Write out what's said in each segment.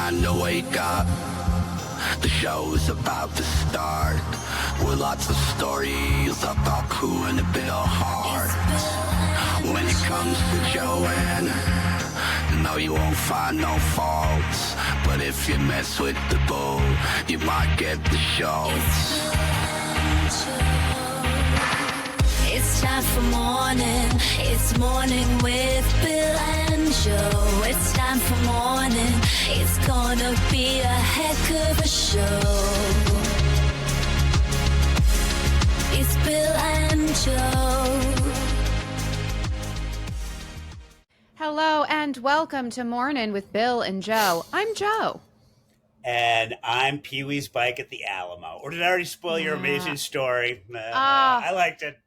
time to wake up. The show's about to start, with lots of stories about Pooh and Bill Hart. When it comes to Joanne, no, you won't find no faults, but if you mess with the bull, you might get the shorts. It's time for morning. It's morning with Bill and Joe. It's time for morning. It's gonna be a heck of a show. It's Bill and Joe. Hello and welcome to Mornin with Bill and Joe. I'm Joe. And I'm Pee-wee's bike at the Alamo. Or did I already spoil your amazing story? I liked it.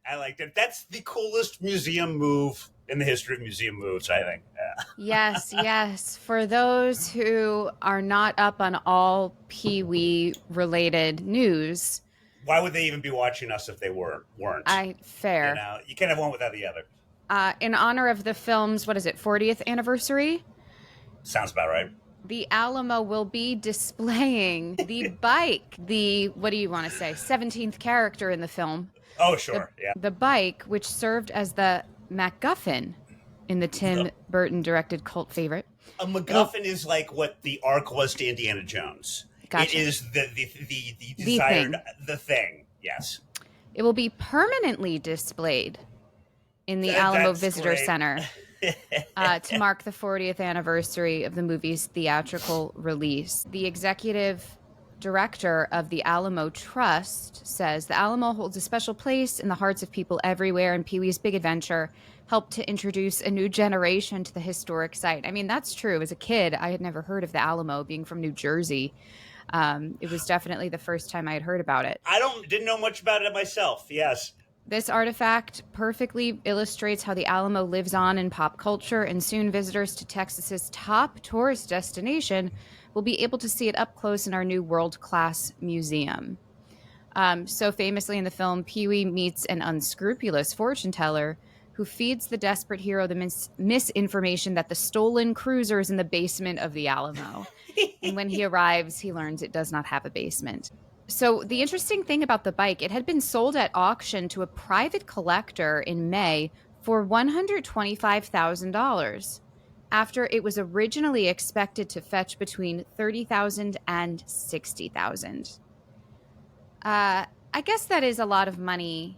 That's the coolest museum move in the history of museum moves, I think. Yes. For those who are not up on all Pee-wee related news. Why would they even be watching us if they weren't? Fair. You know, you can't have one without the other. In honor of the film's, 40th anniversary? Sounds about right. The Alamo will be displaying the bike, the 17th character in the film. Oh, sure, yeah. The bike, which served as the MacGuffin in the Tim Burton directed cult favorite. A MacGuffin is like what the Ark was to Indiana Jones. Gotcha. It is the desired, the thing, yes. It will be permanently displayed in the Alamo Visitor Center. To mark the 40th anniversary of the movie's theatrical release. The executive director of the Alamo Trust says the Alamo holds a special place in the hearts of people everywhere, and Pee-wee's Big Adventure helped to introduce a new generation to the historic site. I mean, that's true. As a kid, I had never heard of the Alamo, being from New Jersey. It was definitely the first time I had heard about it. Didn't know much about it myself, yes. This artifact perfectly illustrates how the Alamo lives on in pop culture, and soon visitors to Texas's top tourist destination will be able to see it up close in our new world-class museum. So famously in the film, Pee-wee meets an unscrupulous fortune teller who feeds the desperate hero the misinformation that the stolen cruiser is in the basement of the Alamo. And when he arrives, he learns it does not have a basement. So the interesting thing about the bike, it had been sold at auction to a private collector in May for $125,000 after it was originally expected to fetch between $30,000 and $60,000. I guess that is a lot of money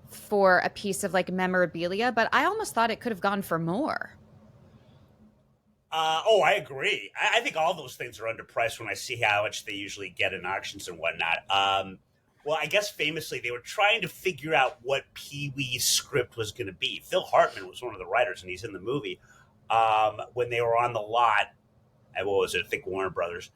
for a piece of memorabilia, but I almost thought it could have gone for more. I agree. I think all those things are underpriced when I see how much they usually get in auctions and whatnot. Well, I guess famously they were trying to figure out what Pee-wee's script was going to be. Phil Hartman was one of the writers, and he's in the movie. When they were on the lot at, I think Warner Brothers.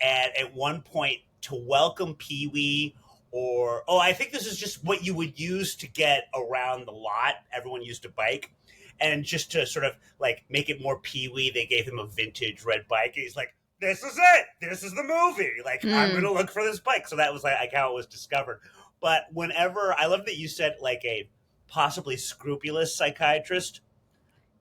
And at one point, to welcome Pee-wee, I think this is just what you would use to get around the lot. Everyone used a bike. And just to sort of make it more Pee-wee, they gave him a vintage red bike. And he's like, this is it. This is the movie. I'm going to look for this bike. So that was how it was discovered. But I love that you said a possibly scrupulous psychiatrist.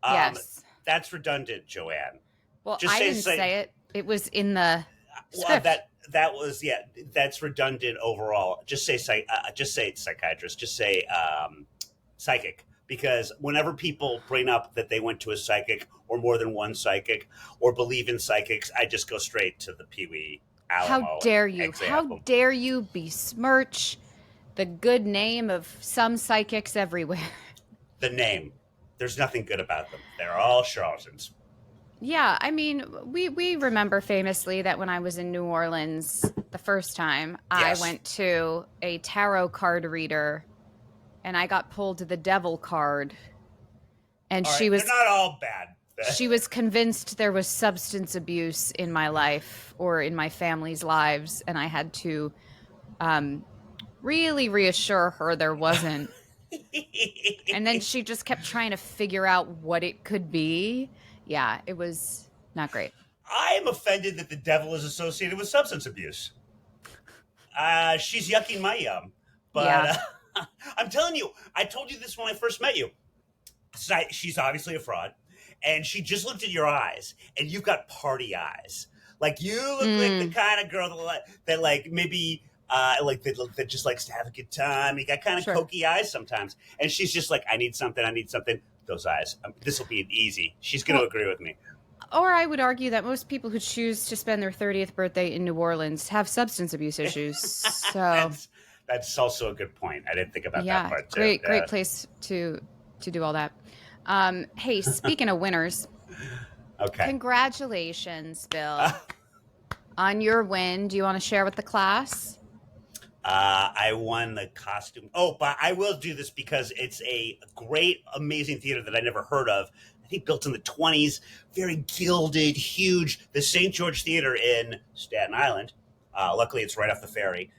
Yes. That's redundant, Joanne. Well, I didn't say it. It was in the script. That's redundant overall. Just say psychiatrist. Just say psychic. Because whenever people bring up that they went to a psychic or more than one psychic or believe in psychics, I just go straight to the Pee-wee Alamo. How dare you? Example. How dare you besmirch the good name of some psychics everywhere? The name. There's nothing good about them. They're all charlatans. Yeah, I mean, we remember famously that when I was in New Orleans the first time, yes. I went to a tarot card reader. And I got pulled to the devil card. And they're not all bad. She was convinced there was substance abuse in my life or in my family's lives. And I had to really reassure her there wasn't. And then she just kept trying to figure out what it could be. Yeah, it was not great. I am offended that the devil is associated with substance abuse. She's yucking my yum. But yeah. I'm telling you, I told you this when I first met you. She's obviously a fraud, and she just looked at your eyes, and you've got party eyes. Like you look like the kind of girl that like maybe that just likes to have a good time. You got kind of cokey eyes sometimes, and she's just like, I need something. Those eyes. This will be easy. She's going to agree with me. Or I would argue that most people who choose to spend their 30th birthday in New Orleans have substance abuse issues. So that's also a good point. I didn't think about that part too. Great place to do all that. Hey, speaking of winners, okay. Congratulations, Bill, on your win. Do you want to share with the class? I won the costume. Oh, but I will do this because it's a great, amazing theater that I never heard of. I think built in the 20s, very gilded, huge. The St. George Theater in Staten Island. Luckily, it's right off the ferry.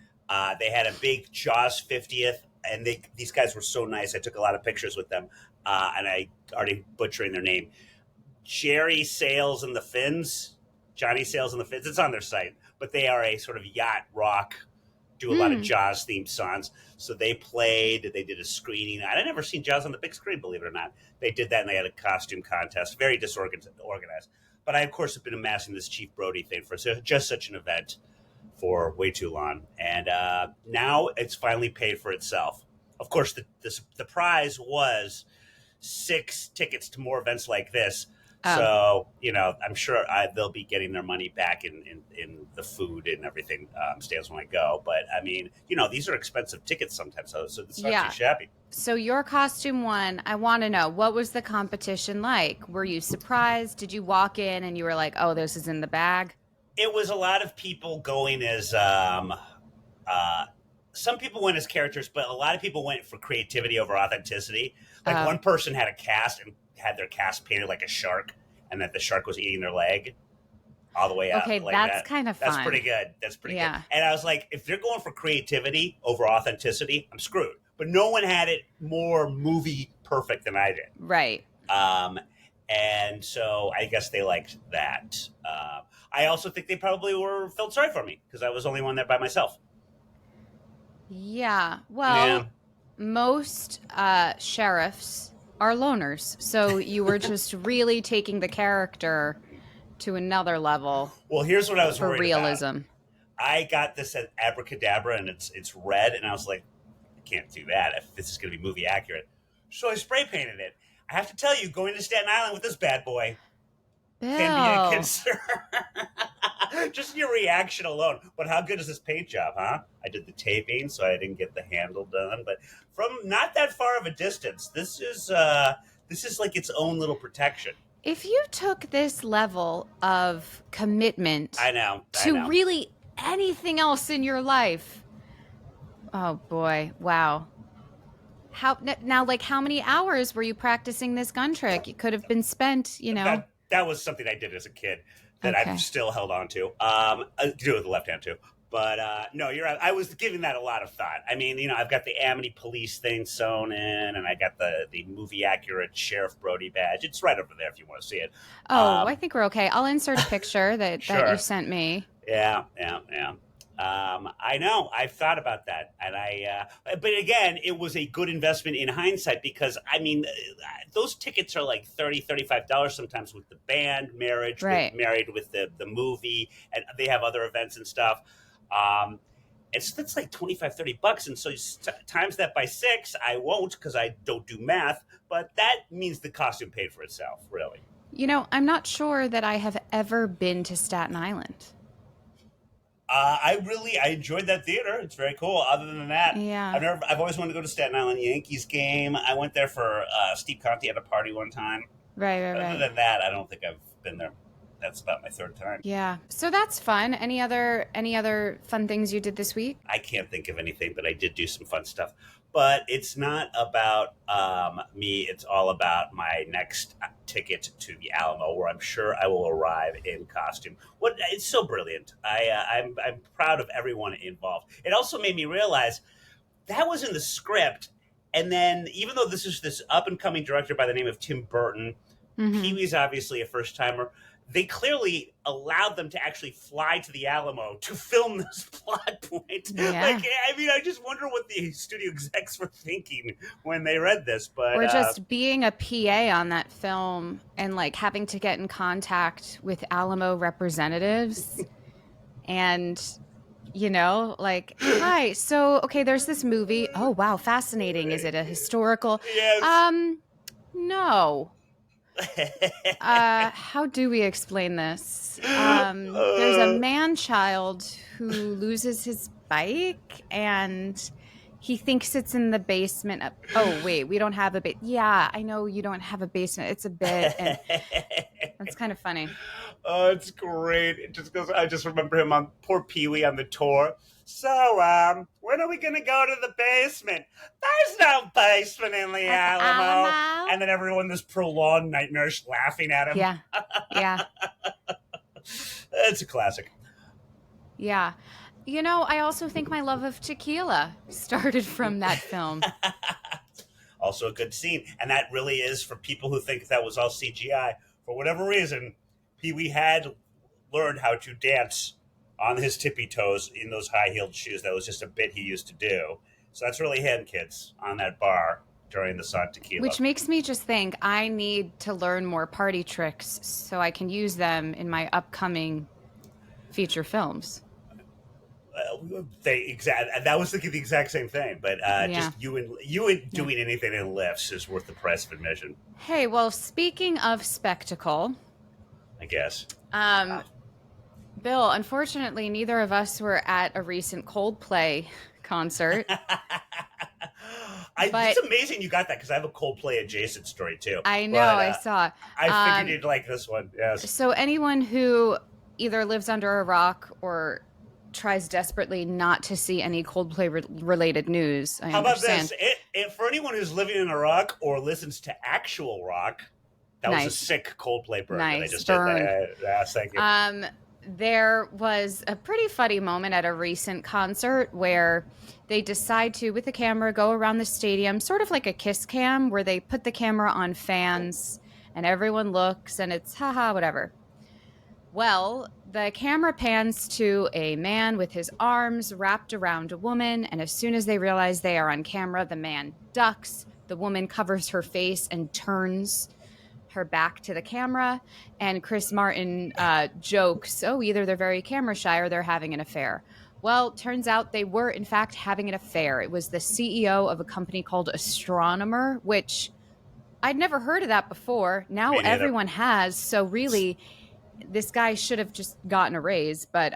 They had a big Jaws 50th, and these guys were so nice. I took a lot of pictures with them, and I already butchering their name. Johnny Sails and the Fins. It's on their site, but they are a sort of yacht rock. Do a lot of Jaws themed songs. So they did a screening. I'd never seen Jaws on the big screen, believe it or not. They did that and they had a costume contest, very disorganized. But I, of course, have been amassing this Chief Brody thing for just such an event for way too long. And now it's finally paid for itself. Of course, the prize was 6 tickets to more events like this. So, I'm sure they'll be getting their money back in the food and everything stands when I go. But, I mean, these are expensive tickets sometimes, so it's not too shabby. So your costume won. I want to know, what was the competition like? Were you surprised? Did you walk in and you were like, oh, this is in the bag? It was a lot of people going as some people went as characters, but a lot of people went for creativity over authenticity. Like one person had a cast and had their cast painted like a shark, and that the shark was eating their leg all the way up. Okay, like that's kind of fun. That's pretty good. Good. And I was like, if they're going for creativity over authenticity, I'm screwed. But no one had it more movie perfect than I did. Right. And so I guess they liked that. I also think they probably felt sorry for me because I was the only one there by myself. Yeah. Well, most sheriffs are loners. So you were just really taking the character to another level. Well, here's what I was worried realism. About. I got this at Abracadabra, and it's red, and I was like, I can't do that if this is going to be movie accurate. So I spray painted it. I have to tell you, going to Staten Island with this bad boy can be a concern. Just your reaction alone. But how good is this paint job, huh? I did the taping, so I didn't get the handle done. But from not that far of a distance, this is like its own little protection. If you took this level of commitment to really anything else in your life, oh boy, wow. How many hours were you practicing this gun trick? It could have been spent, That was something I did as a kid that I've still held on to. I do it with the left hand too. But no, you're right. I was giving that a lot of thought. I mean, I've got the Amity Police thing sewn in, and I got the movie accurate Sheriff Brody badge. It's right over there if you want to see it. Oh, I think we're okay. I'll insert a picture that you sent me. Yeah. I know. I've thought about that, and but again, it was a good investment in hindsight because those tickets are like $30, $35 sometimes with the band, married with the movie, and they have other events and stuff. That's like $25-$30, and so times that by 6. I won't because I don't do math, but that means the costume paid for itself, really. I'm not sure that I have ever been to Staten Island. I enjoyed that theater. It's very cool. Other than that, I've always wanted to go to Staten Island Yankees game. I went there for Steve Conte at a party one time. Right. Other than that, I don't think I've been there. That's about my 3rd time. Yeah. So that's fun. Any other fun things you did this week? I can't think of anything, but I did do some fun stuff. But it's not about me. It's all about my next ticket to the Alamo, where I'm sure I will arrive in costume. It's so brilliant. I'm proud of everyone involved. It also made me realize that was in the script. And then even though this is this up-and-coming director by the name of Tim Burton, Pee-wee's obviously a first-timer. they clearly allowed them to actually fly to the Alamo to film this plot point. Yeah. I just wonder what the studio execs were thinking when they read this. But Or just being a PA on that film and like having to get in contact with Alamo representatives and like, hi, so okay, there's this movie. Oh wow, fascinating. Is it a historical? yes. No. How do we explain this? There's a man-child who loses his bike and he thinks it's in the basement. Oh, wait, we don't have a basement. Yeah, I know you don't have a basement. It's a bit. And that's kind of funny. Oh, it's great. It just goes. I just remember him on poor Pee Wee on the tour. So, when are we gonna go to the basement? There's no basement in the Alamo. And then everyone, this prolonged nightmarish laughing at him. Yeah, yeah. It's a classic. Yeah. I also think my love of tequila started from that film. Also a good scene. And that really is, for people who think that was all CGI, for whatever reason, Pee Wee had learned how to dance on his tippy toes in those high-heeled shoes. That was just a bit he used to do. So that's really him, kids, on that bar during the Sun Tequila. Which makes me just think I need to learn more party tricks so I can use them in my upcoming feature films. That was thinking the exact same thing, but just you and doing anything in lifts is worth the price of admission. Hey, well, speaking of spectacle, I guess. Bill, unfortunately, neither of us were at a recent Coldplay concert. It's amazing you got that because I have a Coldplay adjacent story too. I know, I saw. I figured you'd like this one. Yes. So anyone who either lives under a rock or tries desperately not to see any Coldplay related news. How about this? For anyone who's living in a rock or listens to actual rock, that was a sick Coldplay burn. Nice that I just burn. Did. Yes, thank you. There was a pretty funny moment at a recent concert where they decide to, with the camera, go around the stadium, sort of like a kiss cam, where they put the camera on fans and everyone looks and it's haha, whatever. Well, the camera pans to a man with his arms wrapped around a woman, and as soon as they realize they are on camera, the man ducks, the woman covers her face and turns her back to the camera, and Chris Martin jokes, either they're very camera shy or they're having an affair. Well, turns out they were, in fact, having an affair. It was the CEO of a company called Astronomer, which I'd never heard of that before. Now everyone has, so really, this guy should have just gotten a raise, but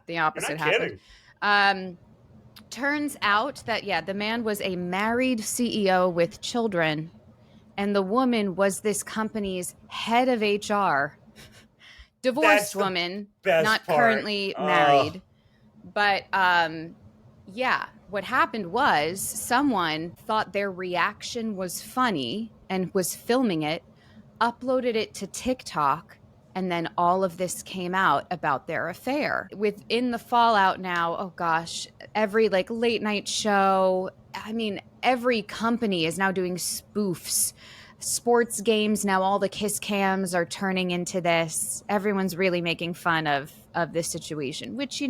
the opposite happened. Turns out that, the man was a married CEO with children, and the woman was this company's head of HR. Divorced woman, not currently married. But, what happened was someone thought their reaction was funny and was filming it, uploaded it to TikTok, and then all of this came out about their affair. Within the fallout now, oh gosh, every late night show, every company is now doing spoofs. Sports games, now all the kiss cams are turning into this. Everyone's really making fun of this situation, which,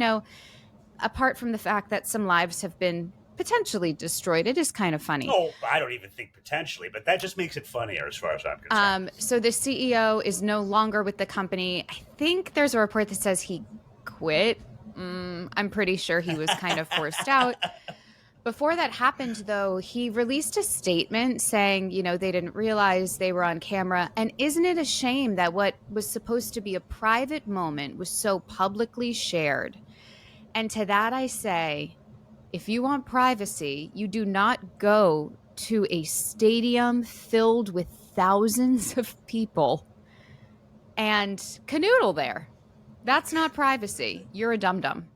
apart from the fact that some lives have been potentially destroyed, it is kind of funny. Oh, I don't even think potentially, but that just makes it funnier as far as I'm concerned. So the CEO is no longer with the company. I think there's a report that says he quit. I'm pretty sure he was kind of forced out. Before that happened, though, he released a statement saying, they didn't realize they were on camera. And isn't it a shame that what was supposed to be a private moment was so publicly shared? And to that I say, if you want privacy, you do not go to a stadium filled with thousands of people and canoodle there. That's not privacy. You're a dum-dum.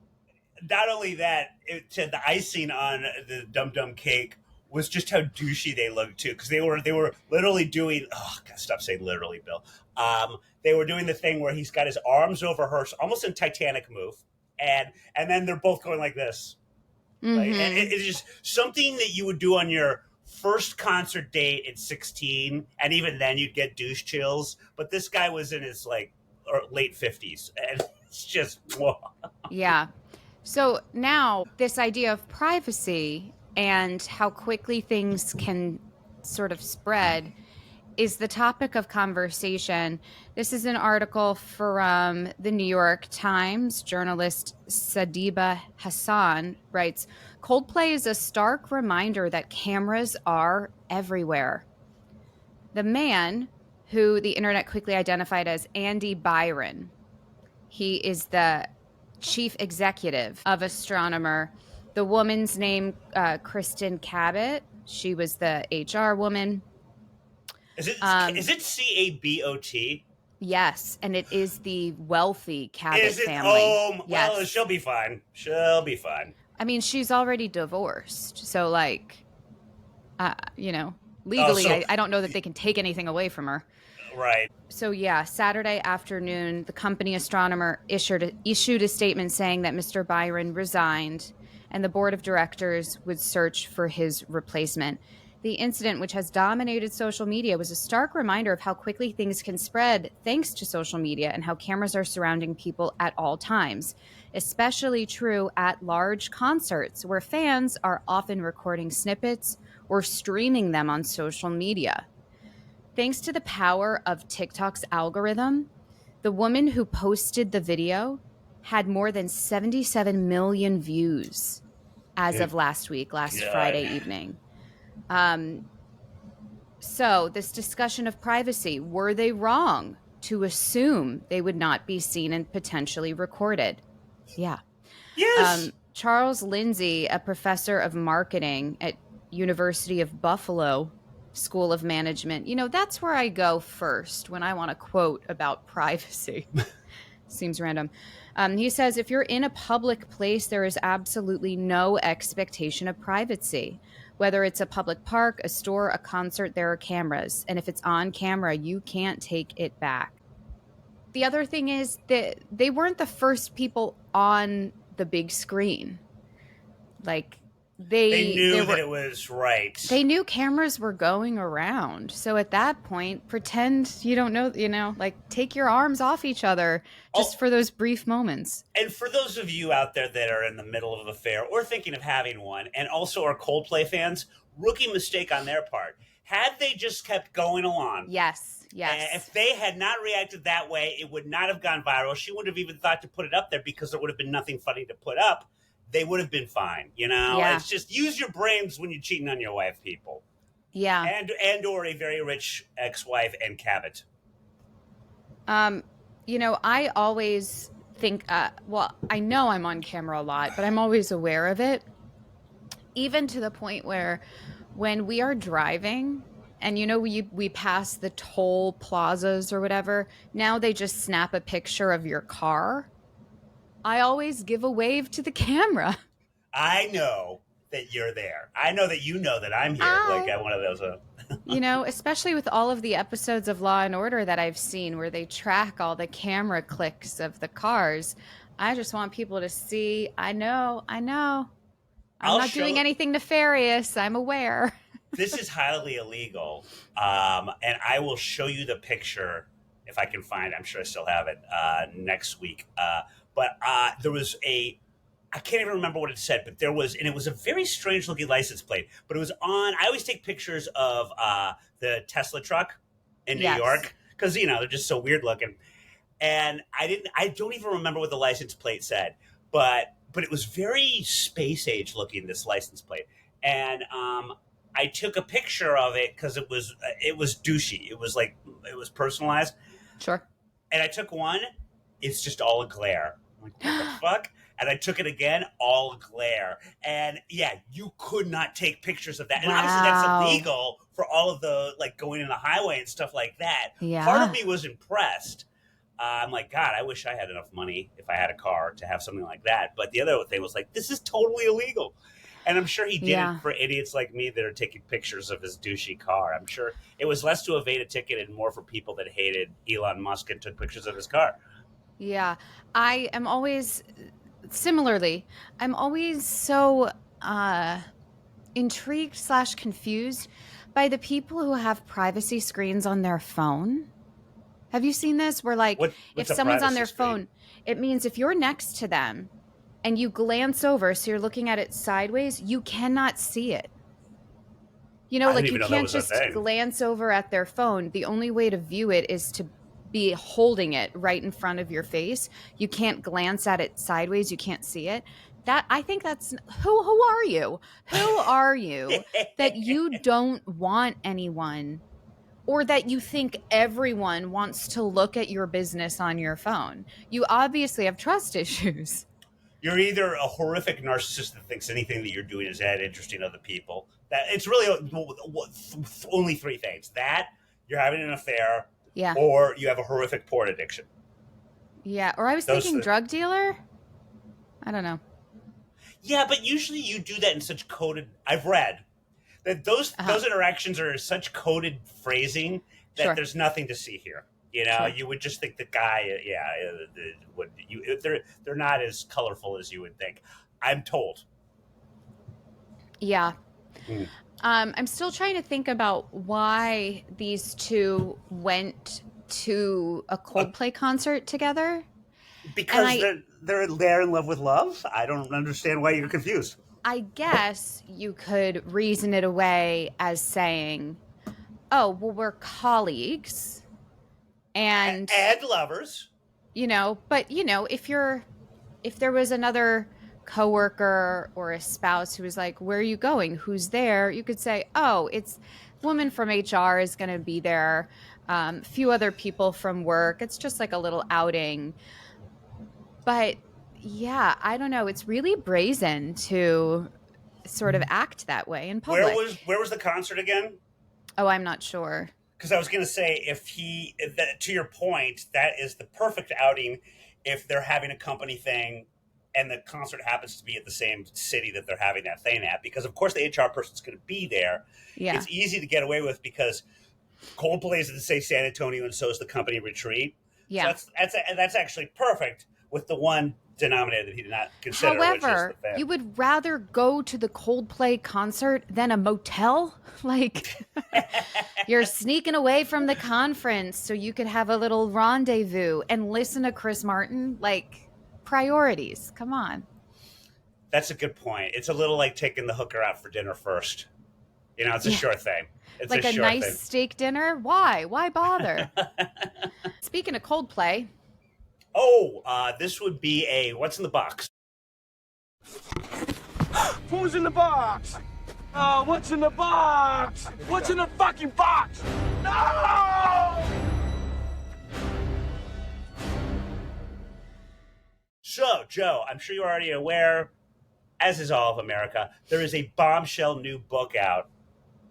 Not only that, the icing on the dum-dum cake was just how douchey they looked too, because they were literally doing. Oh God, stop saying literally, Bill. They were doing the thing where he's got his arms over her, almost in Titanic move, and then they're both going like this. Mm-hmm. Like, and it's just something that you would do on your first concert date at 16, and even then you'd get douche chills. But this guy was in his or late 50s. And it's just, whoa. Yeah. So now this idea of privacy and how quickly things can sort of spread is the topic of conversation. This is an article from the New York Times. Journalist Sadiba Hassan writes, Coldplay is a stark reminder that cameras are everywhere. The man, who the internet quickly identified as Andy Byron, he is the chief executive of Astronomer. The woman's name, Kristen Cabot. She was the HR woman. Is it CABOT? Yes, and it is the wealthy Cabot family. Oh, yes. Well, she'll be fine. She'll be fine. I mean, she's already divorced, so like, legally, I don't know that they can take anything away from her. Right. So yeah, Saturday afternoon, the company Astronomer issued a statement saying that Mr. Byron resigned and the board of directors would search for his replacement. The incident, which has dominated social media, was a stark reminder of how quickly things can spread thanks to social media and how cameras are surrounding people at all times. Especially true at large concerts where fans are often recording snippets or streaming them on social media. Thanks to the power of TikTok's algorithm, the woman who posted the video had more than 77 million views as of last Friday evening. So this discussion of privacy, were they wrong to assume they would not be seen and potentially recorded? Yeah. Yes. Charles Lindsay, a professor of marketing at University of Buffalo School of Management. That's where I go first when I want to quote about privacy. Seems random. He says, if you're in a public place, there is absolutely no expectation of privacy. Whether it's a public park, a store, a concert, there are cameras. And if it's on camera, you can't take it back. The other thing is that they weren't the first people on the big screen. Like, they knew that it was right. They knew cameras were going around. So at that point, pretend you don't know, like take your arms off each other just for those brief moments. And for those of you out there that are in the middle of an affair or thinking of having one and also are Coldplay fans, rookie mistake on their part. Had they just kept going along. Yes. And if they had not reacted that way, it would not have gone viral. She wouldn't have even thought to put it up there because there would have been nothing funny to put up. They would have been fine, Yeah. It's just use your brains when you're cheating on your wife, people. Yeah. And or a very rich ex-wife and Cabot. I always think, I know I'm on camera a lot, but I'm always aware of it. Even to the point where when we are driving and, we pass the toll plazas or whatever, now they just snap a picture of your car. I always give a wave to the camera. I know that you're there. I know that you know that I'm here. Like one of those. Especially with all of the episodes of Law and Order that I've seen where they track all the camera clicks of the cars. I just want people to see, I know. I'm not doing anything nefarious. I'm aware. This is highly illegal. And I will show you the picture if I can find it. I'm sure I still have it next week. But there was I can't even remember what it said, but there was, and it was a very strange looking license plate, but it was on, I always take pictures of the Tesla truck in New York because, they're just so weird looking. And I don't even remember what the license plate said, but it was very space age looking, this license plate. And I took a picture of it because it was douchey. It was personalized. Sure. And I took one. It's just all a glare. I'm like, what the fuck? And I took it again, all glare. And yeah, you could not take pictures of that. And obviously that's illegal for all of the, like, going in the highway and stuff like that. Yeah. Part of me was impressed. I'm like, God, I wish I had enough money if I had a car to have something like that. But the other thing was like, this is totally illegal. And I'm sure he did it for idiots like me that are taking pictures of his douchey car. I'm sure it was less to evade a ticket and more for people that hated Elon Musk and took pictures of his car. Yeah. I am always... Similarly, I'm always so intrigued / confused by the people who have privacy screens on their phone. Have you seen this? Where like if what's a someone's on privacy their screen? phone, it means if you're next to them and you glance over, so you're looking at it sideways, you cannot see it. You know, I didn't like you even know that can't was a just thing. glance over at their phone. The only way to view it is to be holding it right in front of your face. You can't glance at it sideways. You can't see it. That I think that's who are you? Who are you that you don't want anyone or that you think everyone wants to look at your business on your phone? You obviously have trust issues. You're either a horrific narcissist that thinks anything that you're doing is that interesting to other people. That it's really only three things: that you're having an affair, Yeah. or you have a horrific porn addiction. Yeah. Or I was thinking drug dealer. I don't know. Yeah, but usually you do that in such coded. I've read that those interactions are such coded phrasing that Sure. there's nothing to see here. You know, Sure. you would just think the guy, would you? They're not as colorful as you would think. I'm told. Yeah. Mm. I'm still trying to think about why these two went to a Coldplay concert together. Because they're in love with love. I don't understand why you're confused. I guess you could reason it away as saying, "Oh, well, we're colleagues," and lovers. you know. But you know, if there was another coworker or a spouse who was like, "Where are you going? Who's there?" You could say, "Oh, it's woman from HR is going to be there. Few other people from work. It's just like a little outing." But yeah, I don't know. It's really brazen to sort of act that way in public. Where was the concert again? Oh, I'm not sure. Because I was going to say, to your point, that is the perfect outing if they're having a company thing and the concert happens to be at the same city that they're having that thing at. Because, of course, the HR person's going to be there. Yeah. It's easy to get away with because Coldplay is in, say, San Antonio, and so is the company retreat. Yeah. So that's actually perfect with the one denominator that he did not consider. However, which is the fan. you would rather go to the Coldplay concert than a motel? Like, you're sneaking away from the conference so you could have a little rendezvous and listen to Chris Martin? Like, priorities. Come on. That's a good point. It's a little like taking the hooker out for dinner first. You know, it's a sure thing. It's like a sure nice thing. steak dinner? Why? Why bother? Speaking of Coldplay. Oh, this would be a what's in the box? Who's in the box? Oh, what's in the box? What's in the fucking box? No! So, Joe, I'm sure you're already aware, as is all of America, there is a bombshell new book out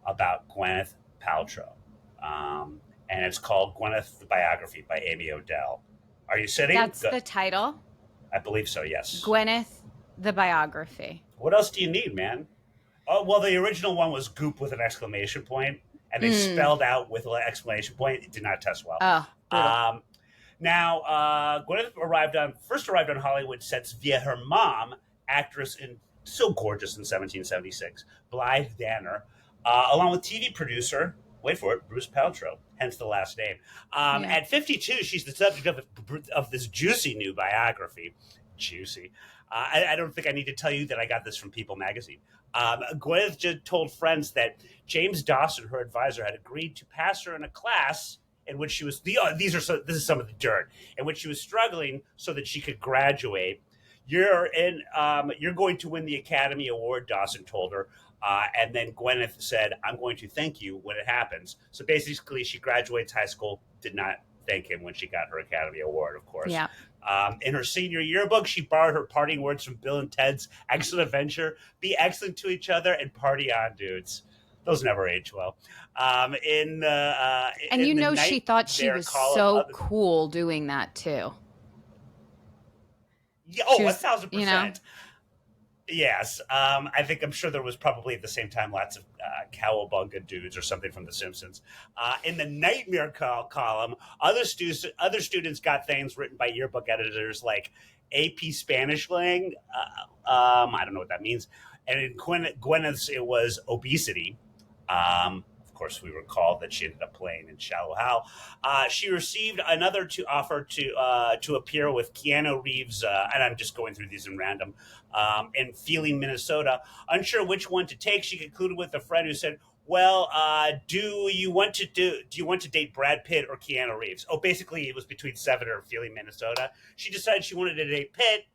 about Gwyneth Paltrow. And it's called Gwyneth, the Biography by Amy Odell. Are you sitting? That's the title? I believe so, yes. Gwyneth, the Biography. What else do you need, man? Oh, well, the original one was Goop with an exclamation point, and they spelled out with an exclamation point. It did not test well. Oh, now, Gwyneth first arrived on Hollywood sets via her mom, actress and so gorgeous in 1776, Blythe Danner, along with TV producer, wait for it, Bruce Paltrow, hence the last name. At 52, she's the subject of this juicy new biography. Juicy. I don't think I need to tell you that I got this from People magazine. Gwyneth just told friends that James Dawson, her advisor, had agreed to pass her in a class in which she was this is some of the dirt, in which she was struggling so that she could graduate. You're going to win the Academy Award, Dawson told her. And then Gwyneth said, I'm going to thank you when it happens. So basically, she graduates high school, did not thank him when she got her Academy Award, of course. Yeah. In her senior yearbook, she borrowed her parting words from Bill and Ted's Excellent Adventure. Be excellent to each other and party on, dudes. Those never age well. and you know she thought she was so cool doing that, too. Yeah, oh, was, 1,000%. you know? Yes. I'm sure there was probably at the same time lots of cowabunga dudes or something from The Simpsons. In the Nightmare column, other students got things written by yearbook editors like AP Spanish Lang. I don't know what that means. And in Gwyneth's, it was obesity. Of course, we recall that she ended up playing in Shallow Hal. She received another offer to appear with Keanu Reeves, and I'm just going through these in random, in Feeling, Minnesota. Unsure which one to take, she concluded with a friend who said, well, do you want to date Brad Pitt or Keanu Reeves? Oh, basically it was between Seven or Feeling, Minnesota. She decided she wanted to date Pitt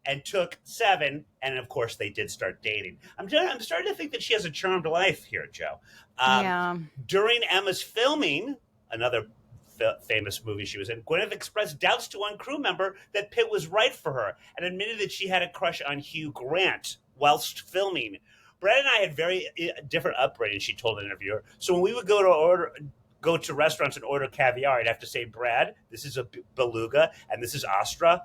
and took Seven, and of course they did start dating. I'm starting to think that she has a charmed life here, Joe. Yeah. During Emma's filming, another famous movie she was in, Gwyneth expressed doubts to one crew member that Pitt was right for her and admitted that she had a crush on Hugh Grant whilst filming. Brad and I had very different upbringing, she told an interviewer. So when we would go to restaurants and order caviar, I'd have to say, Brad, this is a beluga and this is Astra.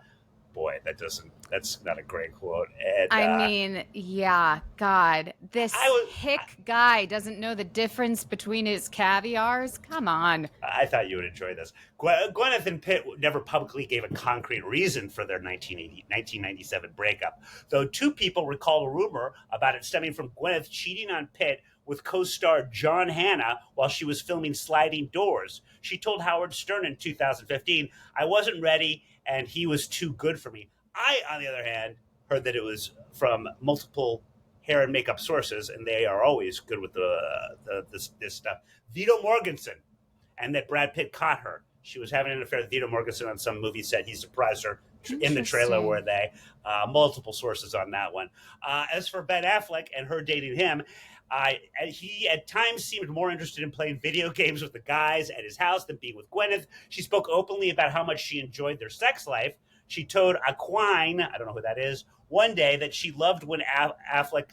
Boy, that's not a great quote. And, I mean, yeah, God, this hick guy doesn't know the difference between his caviars. Come on. I thought you would enjoy this. Gwyneth and Pitt never publicly gave a concrete reason for their 1997 breakup, though two people recall a rumor about it stemming from Gwyneth cheating on Pitt with co-star John Hannah while she was filming Sliding Doors. She told Howard Stern in 2015, I wasn't ready and he was too good for me. I, on the other hand, heard that it was from multiple hair and makeup sources, and they are always good with this stuff. Vito Mortensen, and that Brad Pitt caught her. She was having an affair with Vito Mortensen on some movie set. He surprised her in the trailer where they, multiple sources on that one. As for Ben Affleck and her dating him, he at times seemed more interested in playing video games with the guys at his house than being with Gwyneth. She spoke openly about how much she enjoyed their sex life. She told Aquine, I don't know who that is, one day that she loved when Affleck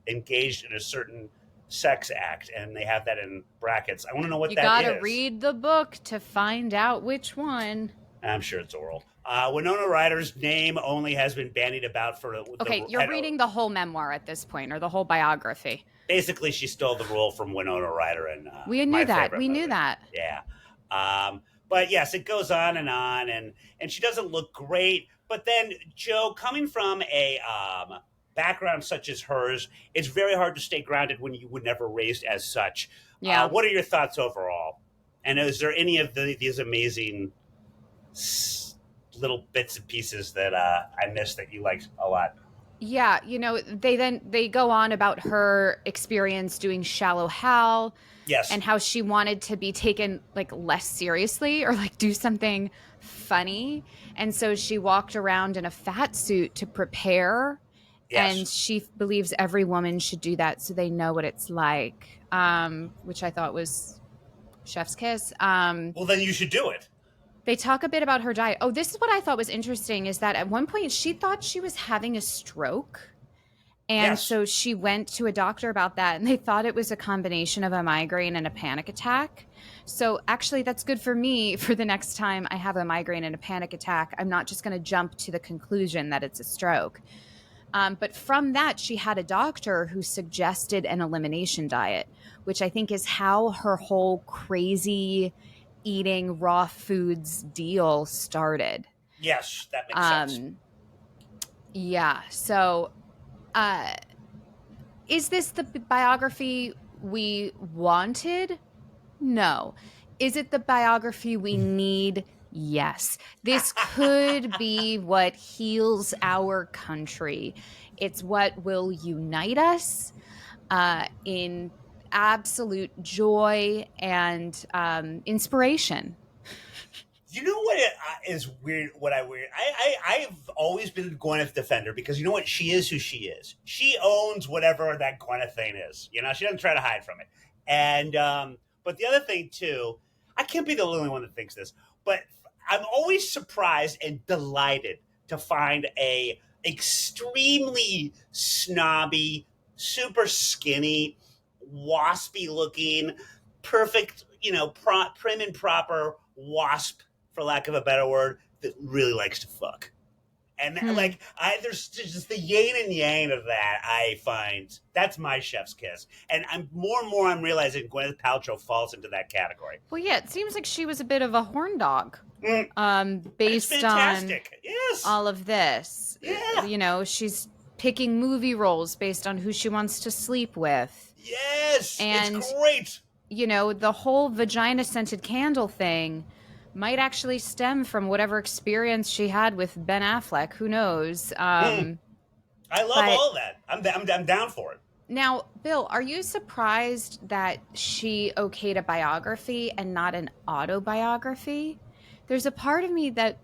engaged in a certain sex act, and they have that in brackets. I want to know what that is. You gotta read the book to find out which one. I'm sure it's oral. Winona Ryder's name only has been bandied about for... Okay, you're reading the whole memoir at this point, or the whole biography. Basically, she stole the role from Winona Ryder. And we knew that. We knew that. Yeah. But yes, it goes on, and she doesn't look great. But then, Joe, coming from a background such as hers, it's very hard to stay grounded when you were never raised as such. Yeah. What are your thoughts overall? And is there any of these amazing little bits and pieces that I missed that you liked a lot? Yeah, they go on about her experience doing Shallow Hal. Yes. And how she wanted to be taken less seriously or do something funny. And so she walked around in a fat suit to prepare. Yes. And she believes every woman should do that so they know what it's like, which I thought was chef's kiss. Well, then you should do it. They talk a bit about her diet. Oh, this is what I thought was interesting is that at one point she thought she was having a stroke. And yes. So she went to a doctor about that, and they thought it was a combination of a migraine and a panic attack. So actually, that's good for me for the next time I have a migraine and a panic attack. I'm not just going to jump to the conclusion that it's a stroke. But from that, she had a doctor who suggested an elimination diet, which I think is how her whole crazy eating raw foods deal started. Yes, that makes sense. Yeah, so... is this the biography we wanted? No. Is it the biography we need? Yes. This could be what heals our country. It's what will unite us in absolute joy and inspiration. You know what is weird? I've always been a Gwyneth defender because you know what? She is who she is. She owns whatever that Gwyneth thing is. She doesn't try to hide from it. And but the other thing too, I can't be the only one that thinks this, but I'm always surprised and delighted to find a extremely snobby, super skinny, waspy looking, perfect, prim and proper wasp, for lack of a better word, that really likes to fuck. And there's just the yin and yang of that. I find that's my chef's kiss. And more and more I'm realizing Gwyneth Paltrow falls into that category. Well, yeah, it seems like she was a bit of a horn dog. Based on yes. all of this. Yeah. She's picking movie roles based on who she wants to sleep with. Yes. And it's great. the whole vagina scented candle thing might actually stem from whatever experience she had with Ben Affleck. Who knows? I love But all of that. I'm down for it. now, Bill, are you surprised that she okayed a biography and not an autobiography? There's a part of me that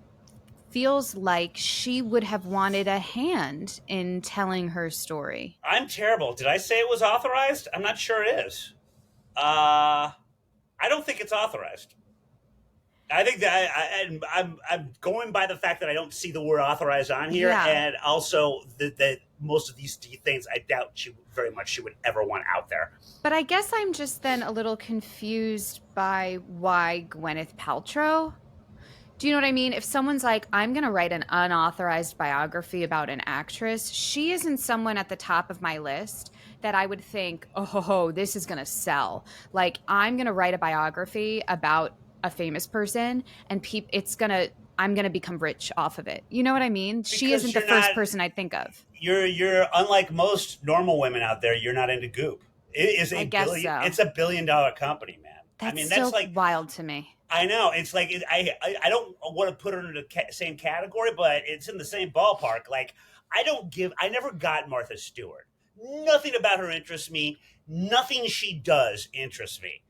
feels like she would have wanted a hand in telling her story. I'm terrible. Did I say it was authorized? I'm not sure it is. I don't think it's authorized. I think that I'm going by the fact that I don't see the word authorized on here, Yeah. and also that most of these things I doubt she would ever want out there. But I guess I'm just then a little confused by why Gwyneth Paltrow. Do you know what I mean? If someone's like, I'm going to write an unauthorized biography about an actress, she isn't someone at the top of my list that I would think, oh, this is going to sell. Like, I'm going to write a biography about a famous person and I'm going to become rich off of it. You know what I mean? She Because isn't the you're first not- person I'd think of. You're unlike most normal women out there. You're not into Goop. It is I guess so. It's $1 billion company, man. That's that's so like wild to me. I know. It's like I don't want to put her in the same category, but it's in the same ballpark. Like I never got Martha Stewart. Nothing about her interests me. Nothing she does interests me.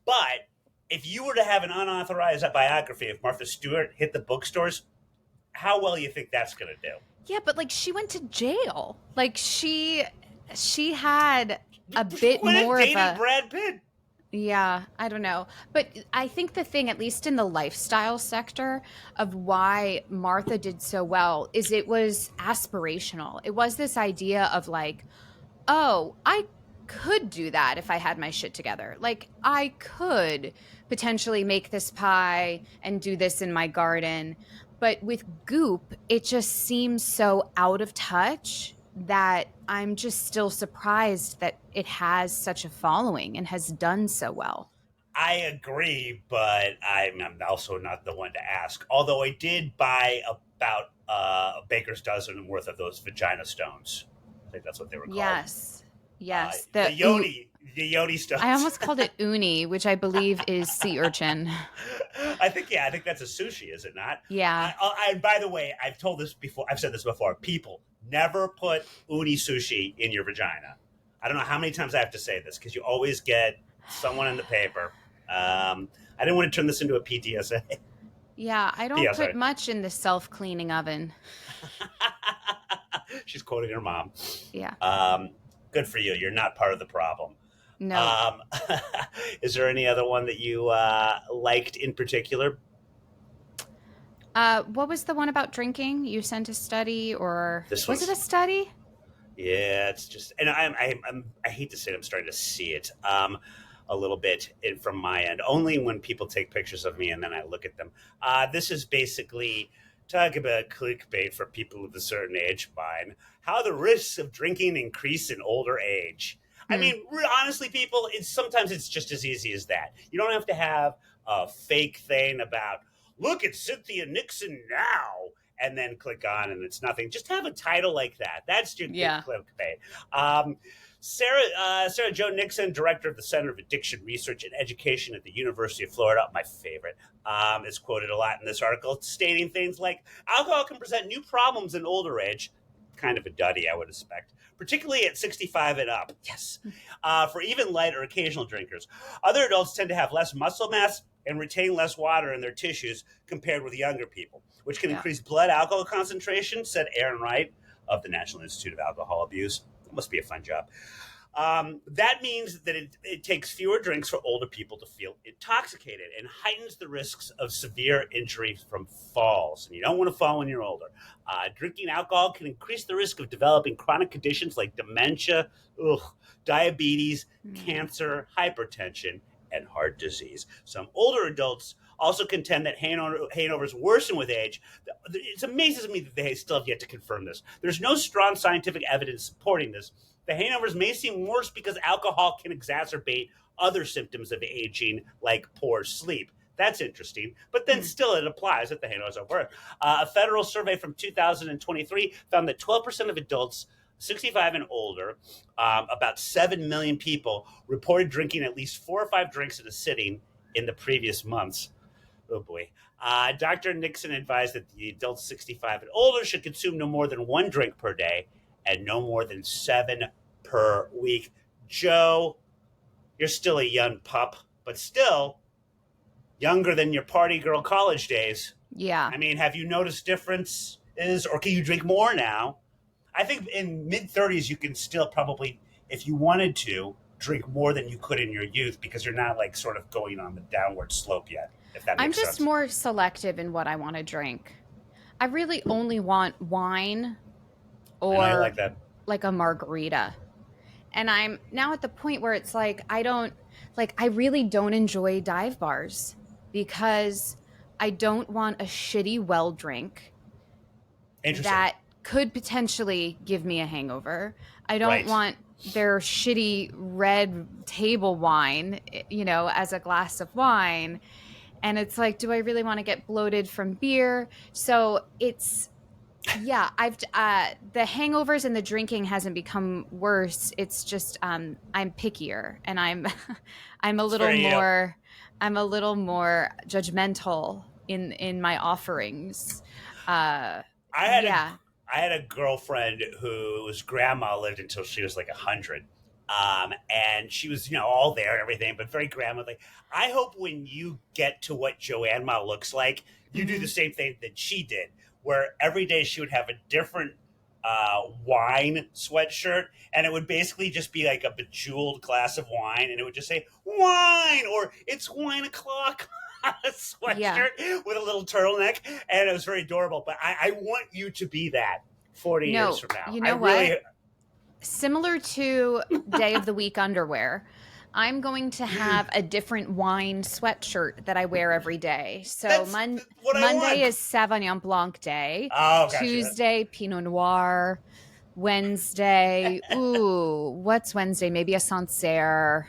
But if you were to have an unauthorized biography of Martha Stewart hit the bookstores, how well you think that's going to do? Yeah, but like she went to jail. Like she had a bit Gwyneth more dated of a Brad Pitt. Yeah, I don't know. But I think the thing, at least in the lifestyle sector, of why Martha did so well is it was aspirational. It was this idea of like, oh, I could do that if I had my shit together. Like, I could potentially make this pie and do this in my garden. But with Goop, it just seems so out of touch that I'm just still surprised that it has such a following and has done so well. I agree, but I'm also not the one to ask. Although I did buy about a baker's dozen worth of those vagina stones. I think that's what they were called. Yes. The Yoni stones. I almost called it uni, which I believe is sea urchin. I think that's a sushi, is it not? Yeah. And by the way, I've said this before. People, never put uni sushi in your vagina. I don't know how many times I have to say this because you always get someone in the paper. I didn't want to turn this into a PTSA. Yeah, I don't put much in the self-cleaning oven. She's quoting her mom. Yeah. Good for you. You're not part of the problem. No. Is there any other one that you liked in particular? What was the one about drinking? You sent a study, or was it a study? Yeah, it's just, and I hate to say it, I'm starting to see it a little bit from my end. Only when people take pictures of me and then I look at them. This is basically talk about clickbait for people of a certain age, fine. How the risks of drinking increase in older age. I mean, honestly, people, sometimes it's just as easy as that. You don't have to have a fake thing about, look at Cynthia Nixon now, and then click on and it's nothing. Just have a title like that. That's your clickbait. Sarah Jo Nixon, director of the Center of Addiction Research and Education at the University of Florida, my favorite, is quoted a lot in this article, stating things like, alcohol can present new problems in older age. Kind of a duddy, I would expect, particularly at 65 and up. Yes. For even light or occasional drinkers. Other adults tend to have less muscle mass and retain less water in their tissues compared with younger people, which can increase blood alcohol concentration, said Aaron Wright of the National Institute of Alcohol Abuse. It must be a fun job. That means that it takes fewer drinks for older people to feel intoxicated and heightens the risks of severe injury from falls. And you don't want to fall when you're older. Drinking alcohol can increase the risk of developing chronic conditions like dementia, diabetes, cancer, hypertension, and heart disease. Some older adults also contend that hangovers worsen with age. It amazes me that they still have yet to confirm this. There's no strong scientific evidence supporting this. The hangovers may seem worse because alcohol can exacerbate other symptoms of aging, like poor sleep. That's interesting. But then still it applies that the hangovers are worse. A federal survey from 2023 found that 12% of adults 65 and older, about 7 million people reported drinking at least 4 or 5 drinks in a sitting in the previous months. Oh boy. Dr. Nixon advised that the adults 65 and older should consume no more than 1 drink per day and no more than 7 per week. Joe, you're still a young pup, but still younger than your party girl college days. Yeah. I mean, have you noticed differences, or can you drink more now? I think in mid-30s you can still probably, if you wanted to, drink more than you could in your youth because you're not like sort of going on the downward slope yet, if that I'm makes just sense. more selective in what I want to drink. I really only want wine or I like that. like a margarita. And I'm now at the point where it's like I really don't enjoy dive bars because I don't want a shitty well drink Interesting. that could potentially give me a hangover. I don't Right. want their shitty red table wine, as a glass of wine. And it's like, do I really want to get bloated from beer? So it's, yeah, the hangovers and the drinking hasn't become worse. It's just, I'm pickier and I'm a little more judgmental in my offerings. I had a girlfriend whose grandma lived until she was like 100. And she was, all there and everything, but very grandmotherly. I hope when you get to what Joanne Ma looks like, you do the same thing that she did, where every day she would have a different wine sweatshirt, and it would basically just be like a bejeweled glass of wine, and it would just say wine or it's wine o'clock. A sweatshirt with a little turtleneck, and it was very adorable. But I want you to be that 40 years from now. You know what? Similar to day of the week underwear, I'm going to have a different wine sweatshirt that I wear every day. So Monday is Sauvignon Blanc Day. Oh, gotcha. Tuesday, Pinot Noir. Wednesday, what's Wednesday? Maybe a Sancerre.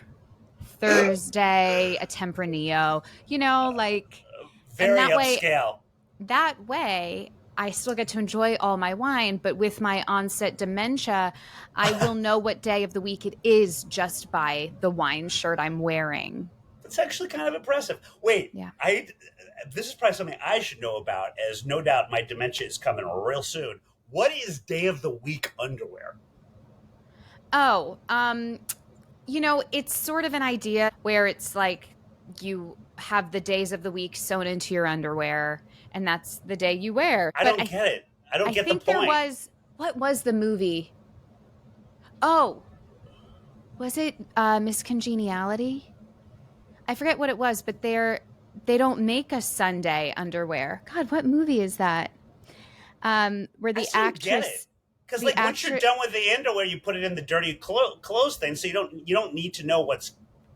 Thursday, a Tempranillo. Very and upscale. That way, I still get to enjoy all my wine, but with my onset dementia, I will know what day of the week it is just by the wine shirt I'm wearing. That's actually kind of impressive. Wait, yeah. This is probably something I should know about, as no doubt my dementia is coming real soon. What is day of the week underwear? Oh, it's sort of an idea where it's like you have the days of the week sewn into your underwear, and that's the day you wear. I don't get it. I don't get the point. I think what was the movie? Oh, was it Miss Congeniality? I forget what it was, but they don't make a Sunday underwear. God, what movie is that? Where the actress... Because once you're done with the underwear, you put it in the dirty clothes thing, so you don't need to know what's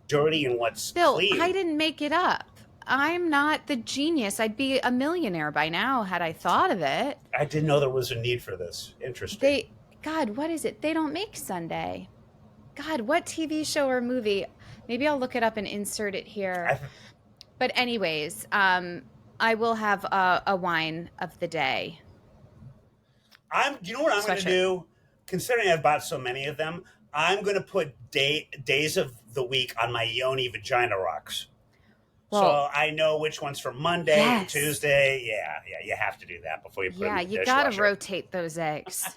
dirty and what's clean. I didn't make it up. I'm not the genius. I'd be a millionaire by now had I thought of it. I didn't know there was a need for this. Interesting. God, what is it? They don't make Sunday. God, what TV show or movie? Maybe I'll look it up and insert it here. But anyways, I will have a wine of the day. You know what I'm going to do? Considering I've bought so many of them, I'm going to put days of the week on my Yoni vagina rocks. So I know which one's for Monday and Tuesday. Yeah, you have to do that before you put them in the dishwasher. Yeah, you got to rotate those eggs.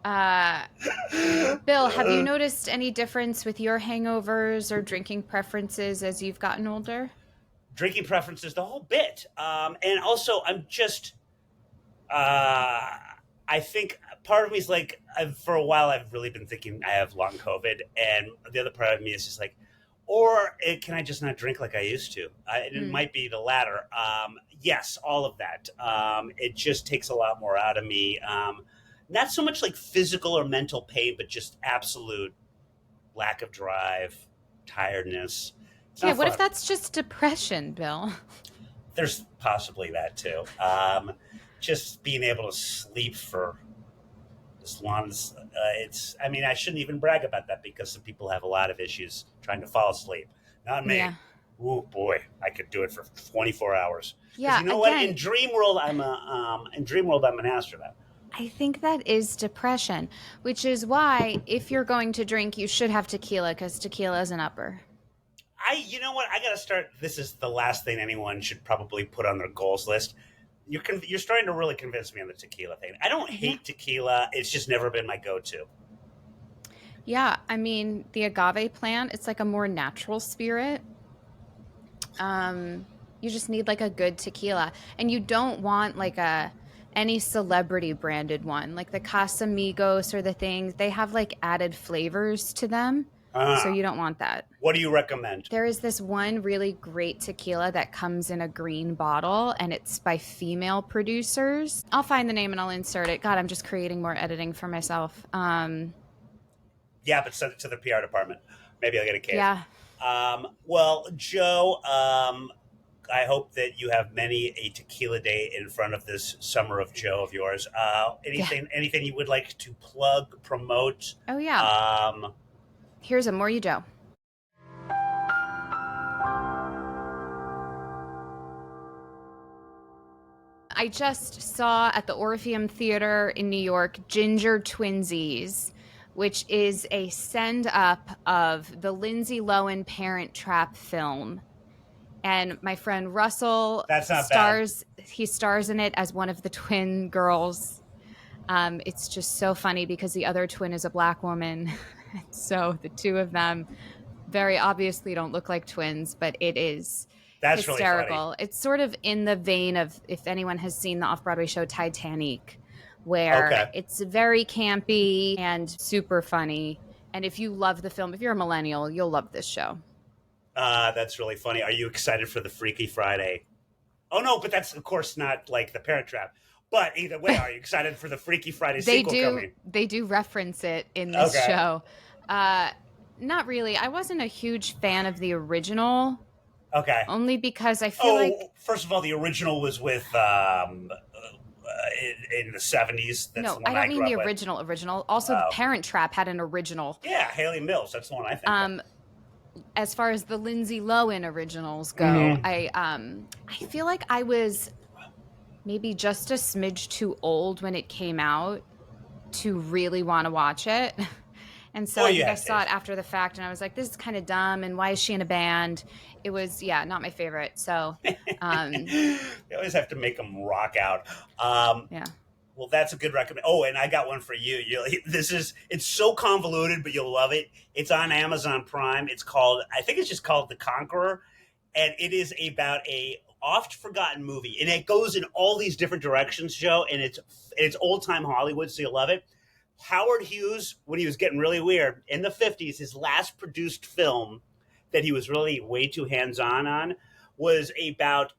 Bill, have you noticed any difference with your hangovers or drinking preferences as you've gotten older? Drinking preferences, the whole bit. And also, I'm just... I think part of me is like, for a while, I've really been thinking I have long COVID, and the other part of me is just like, can I just not drink like I used to? It might be the latter. Yes, all of that. It just takes a lot more out of me. Not so much like physical or mental pain, but just absolute lack of drive, tiredness. Yeah, what if that's just depression, Bill? There's possibly that too. Just being able to sleep for as long as I shouldn't even brag about that because some people have a lot of issues trying to fall asleep. Not me. Yeah. Oh boy, I could do it for 24 hours. Yeah. You know what? In Dream World, I'm an astronaut. I think that is depression, which is why if you're going to drink, you should have tequila because tequila is an upper. You know what? I gotta start. This is the last thing anyone should probably put on their goals list. You're starting to really convince me on the tequila thing. I don't hate tequila. It's just never been my go-to. Yeah, I mean, the agave plant, it's like a more natural spirit. You just need like a good tequila. And you don't want like a any celebrity branded one. Like the Casamigos or the things, they have like added flavors to them. So you don't want that. What do you recommend? There is this one really great tequila that comes in a green bottle and it's by female producers. I'll find the name and I'll insert it. God, I'm just creating more editing for myself. Yeah, but send it to the PR department. Maybe I'll get a case. Yeah. Well, Joe, I hope that you have many a tequila day in front of this summer of Joe of yours. Anything you would like to plug, promote? Oh, yeah. Here's a More You Joe. I just saw at the Orpheum Theater in New York Ginger Twinsies, which is a send-up of the Lindsay Lohan Parent Trap film. And my friend Russell he stars in it as one of the twin girls. It's just so funny because the other twin is a black woman. So the two of them very obviously don't look like twins, but it is hysterical. Really funny. It's sort of in the vein of, if anyone has seen the off-Broadway show Titanic, where it's very campy and super funny. And if you love the film, if you're a millennial, you'll love this show. That's really funny. Are you excited for the Freaky Friday? Oh, no, but that's, of course, not like the Parent Trap. But either way, are you excited for the Freaky Friday sequel coming? They do reference it in this show. Not really. I wasn't a huge fan of the original. Okay. Only because I feel like... First of all, the original was with... in the 70s. That's no, I don't mean the original. Also, the Parent Trap had an original. Yeah, Haley Mills. That's the one I think of. As far as the Lindsay Lohan originals go, I feel like I was maybe just a smidge too old when it came out to really want to watch it. And so I saw it after the fact, and I was like, this is kind of dumb, and why is she in a band? It was, not my favorite. So they always have to make them rock out. Yeah. Well, that's a good recommend. Oh, and I got one for you. It's so convoluted, but you'll love it. It's on Amazon Prime. I think it's just called The Conqueror, and it is about a oft forgotten movie, and it goes in all these different directions, Joe, and it's old time Hollywood, so you'll love it. Howard Hughes, when he was getting really weird in the 50s, his last produced film that he was really way too hands-on on was about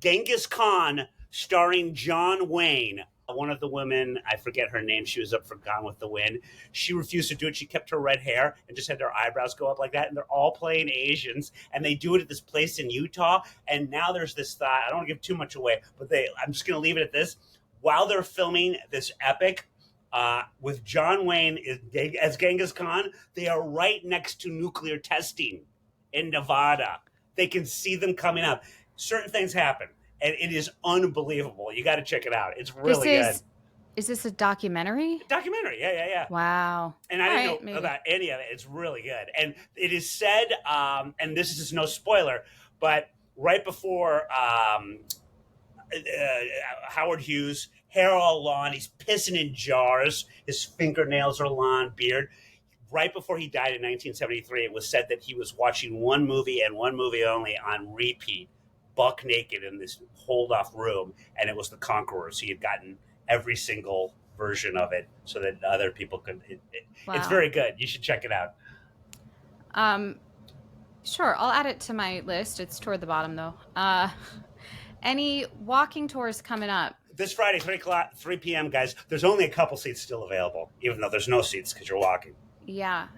Genghis Khan starring John Wayne. One of the women, I forget her name, she was up for Gone with the Wind. She refused to do it. She kept her red hair and just had their eyebrows go up like that. And they're all playing Asians. And they do it at this place in Utah. And now there's this thought, I don't want to give too much away, but I'm just going to leave it at this. While they're filming this epic, with John Wayne as Genghis Khan, they are right next to nuclear testing in Nevada. They can see them coming up. Certain things happen, and it is unbelievable. You got to check it out. It's really good. Is this a documentary? Documentary, yeah. Wow. And I didn't know about any of it. It's really good. And it is said, and this is no spoiler, but right before Howard Hughes, hair all long, he's pissing in jars, his fingernails are long, beard. Right before he died in 1973, it was said that he was watching one movie and one movie only on repeat, buck naked in this holed-off room, and it was The Conqueror. So he had gotten every single version of it so that other people could. Wow. It's very good. You should check it out. Sure, I'll add it to my list. It's toward the bottom, though. Any walking tours coming up? This Friday, 3 p.m., guys. There's only a couple seats still available, even though there's no seats because you're walking. Yeah.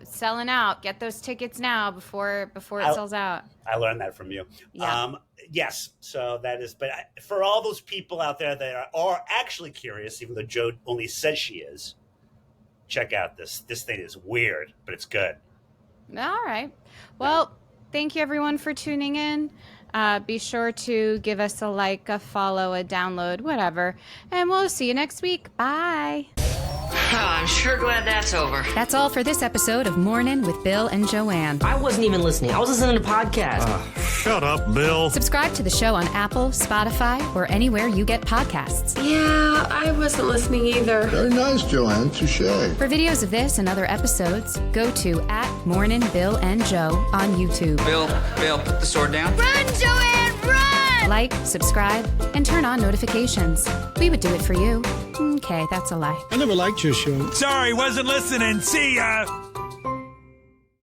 Selling out. Get those tickets now before it sells out. I learned that from you. Yeah. Yes, so that is. But for all those people out there that are actually curious, even though Joe only says she is, check out this. This thing is weird, but it's good. All right. Well, thank you everyone for tuning in. Be sure to give us a like, a follow, a download, whatever. And we'll see you next week. Bye. Oh, I'm sure glad that's over. That's all for this episode of Mornin' with Bill and Joanne. I wasn't even listening. I was listening to podcasts. Shut up, Bill. Subscribe to the show on Apple, Spotify, or anywhere you get podcasts. Yeah, I wasn't listening either. Very nice, Joanne. Touché. For videos of this and other episodes, go to @MorninBillAndJoe on YouTube. Bill, put the sword down. Run, Joanne, run! Like, subscribe, and turn on notifications. We would do it for you. Okay, that's a lie. I never liked your show. Sorry, wasn't listening. See ya.